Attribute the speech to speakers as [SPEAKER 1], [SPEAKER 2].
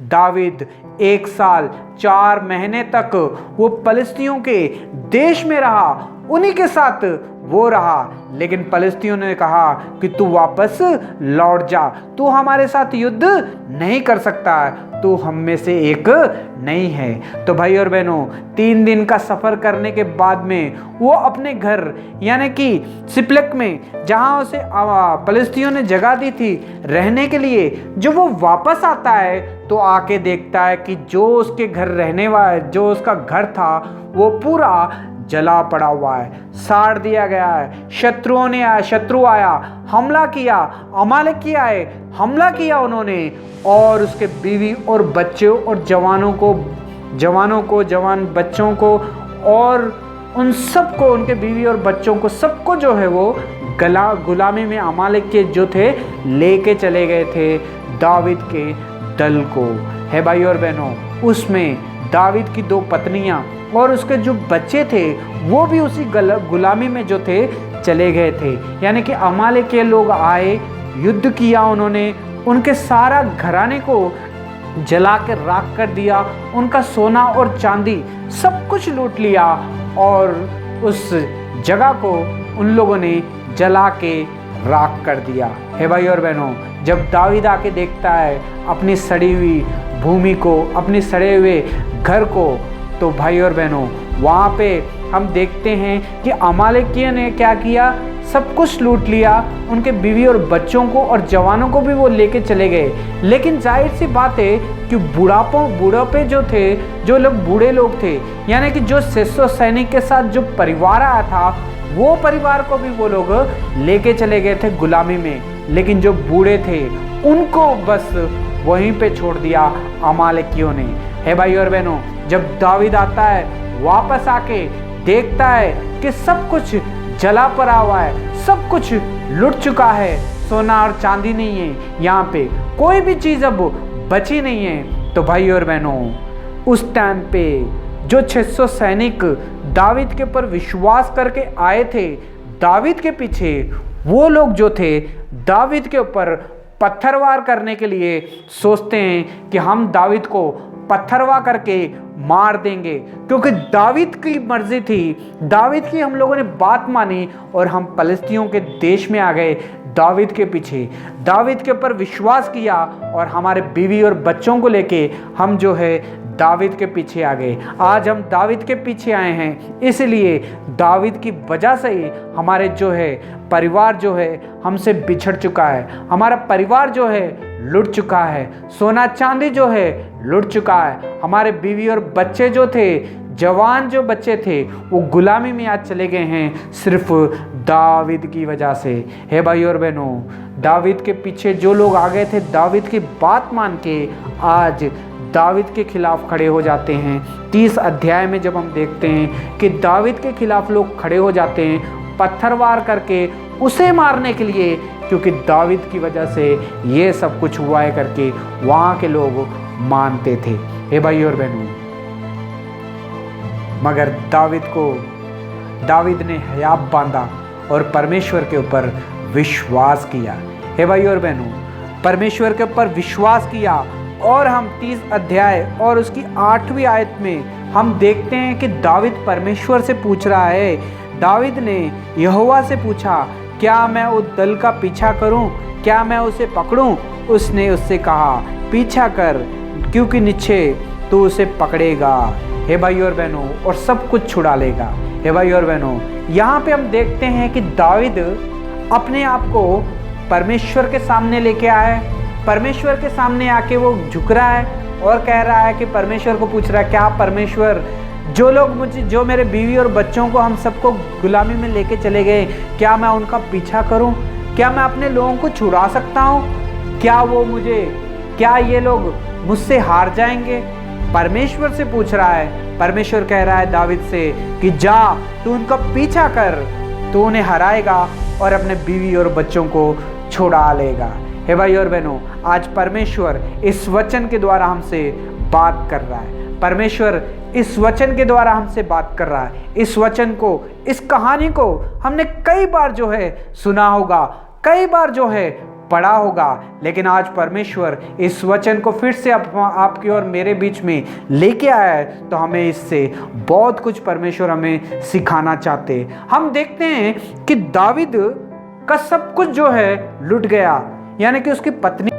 [SPEAKER 1] दावीद 1 साल 4 महीने तक वो फलिस्तियों के देश में रहा, उन्हीं के साथ वो रहा। लेकिन फलिस्तियों ने कहा कि तू वापस लौट जा, तू हमारे साथ युद्ध नहीं कर सकता, तू हम में से एक नहीं है। तो भाई और बहनों, 3 दिन का सफर करने के बाद में वो अपने घर यानी कि सिप्लक में, जहां उसे फलिस्तियों ने जगह दी थी रहने के लिए, जो वो वापस आता है तो आके देखता है कि जो उसके घर रहने वाला, जो उसका घर था, वो पूरा जला पड़ा हुआ है, साड़ दिया गया है। शत्रु आया, हमला किया, अमालेकी आए, हमला किया उन्होंने, और उसके बीवी और बच्चों और जवान बच्चों को और उन सबको, उनके बीवी और बच्चों को, सबको जो है वो गुलामी में अमालेक के जो थे लेके चले गए थे दावीद के दल को। है भाई और बहनों, उसमें दावीद की 2 पत्नियां और उसके जो बच्चे थे वो भी उसी गुलामी में जो थे चले गए थे। यानी कि अमालेक के लोग आए, युद्ध किया उन्होंने, उनके सारा घराने को जला के राख कर दिया, उनका सोना और चांदी सब कुछ लूट लिया और उस जगह को उन लोगों ने जला के राख कर दिया। हे भाई और बहनों, जब दावीद आके देखता है अपनी सड़ी हुई भूमि को, अपने सड़े हुए घर को, तो भाई और बहनों वहाँ पे हम देखते हैं कि अमालेकियों ने क्या किया, सब कुछ लूट लिया, उनके बीवी और बच्चों को और जवानों को भी वो लेके चले गए। लेकिन जाहिर सी बात है कि बुढ़ापे जो थे, जो लोग बूढ़े लोग थे, यानी कि जो 600 सैनिक के साथ जो परिवार आया था, वो परिवार को भी वो लोग लेके चले गए थे गुलामी में। लेकिन जो बूढ़े थे उनको बस वहीं पे छोड़ दिया अमालेकियों ने। है भाई और बहनों, जब दावीद आता है वापस आके देखता है कि सब कुछ जला पड़ा हुआ है, सब कुछ लुट चुका है, सोना और चांदी नहीं है, यहाँ पे कोई भी चीज अब बची नहीं है। तो भाई और बहनों, उस टाइम पे जो 600 सैनिक दावीद के ऊपर विश्वास करके आए थे दावीद के पीछे, वो लोग जो थे दावीद के ऊपर पत्थरवार करने के लिए सोचते हैं कि हम दावीद को पत्थरवा करके मार देंगे, क्योंकि दावीद की मर्जी थी, दावीद की हम लोगों ने बात मानी और हम फलिस्तियों के देश में आ गए दावीद के पीछे, दावीद के ऊपर विश्वास किया और हमारे बीवी और बच्चों को लेके हम जो है दावीद के पीछे आ गए। आज हम दावीद के पीछे आए हैं, इसलिए दावीद की वजह से ही हमारे जो है परिवार जो है हमसे बिछड़ चुका है, हमारा परिवार जो है लुट चुका है, सोना चांदी जो है लुट चुका है, हमारे बीवी और बच्चे जो थे, जवान जो बच्चे थे, वो गुलामी में आज चले गए हैं सिर्फ दावीद की वजह से। हे भाई और बहनों, दावीद के पीछे जो लोग आ गए थे दावीद की बात मान के, आज दावीद के खिलाफ खड़े हो जाते हैं। 30 अध्याय में जब हम देखते हैं कि दावीद के खिलाफ लोग खड़े हो जाते हैं पत्थरवार करके उसे मारने के लिए, क्योंकि दावीद की वजह से ये सब कुछ हुआ है करके वहाँ के लोग मानते थे। हे भाई और बहनों, मगर दावीद ने हयाब बांधा और परमेश्वर के ऊपर विश्वास किया। हे भाई और बहनों, परमेश्वर के ऊपर विश्वास किया और हम 30 अध्याय और उसकी 8वीं आयत में हम देखते हैं कि दावीद परमेश्वर से पूछ रहा है। दावीद ने यहोवा से पूछा, क्या मैं उस दल का पीछा करूं? क्या मैं उसे पकड़ूं? उसने उससे कहा, पीछा कर, क्योंकि निश्चय तू उसे पकड़ेगा, हे भाई और बहनों, और सब कुछ छुड़ा लेगा। हे भाई और बहनों, यहाँ पे हम देखते हैं कि दावीद अपने आप को परमेश्वर के सामने लेके आया है। परमेश्वर के सामने आके वो झुक रहा है और कह रहा है कि परमेश्वर को पूछ रहा है, क्या परमेश्वर, जो मेरे बीवी और बच्चों को, हम सबको गुलामी में लेके चले गए, क्या मैं उनका पीछा करूं? क्या मैं अपने लोगों को छुड़ा सकता हूं? क्या ये लोग मुझसे हार जाएंगे? परमेश्वर से पूछ रहा है। परमेश्वर कह रहा है दावीद से कि जा, तू उनका पीछा कर, तू उन्हें हराएगा और अपने बीवी और बच्चों को छुड़ा लेगा। हे भाई और बहनों, आज परमेश्वर इस वचन के द्वारा हमसे बात कर रहा है। परमेश्वर इस वचन के द्वारा हमसे बात कर रहा है। इस वचन को, इस कहानी को हमने कई बार जो है सुना होगा, कई बार जो है पढ़ा होगा, लेकिन आज परमेश्वर इस वचन को फिर से आपकी और मेरे बीच में लेके आया है, तो हमें इससे बहुत कुछ परमेश्वर हमें सिखाना चाहते हैं। हम देखते हैं कि दावीद का सब कुछ जो है लुट गया, यानी कि उसकी पत्नी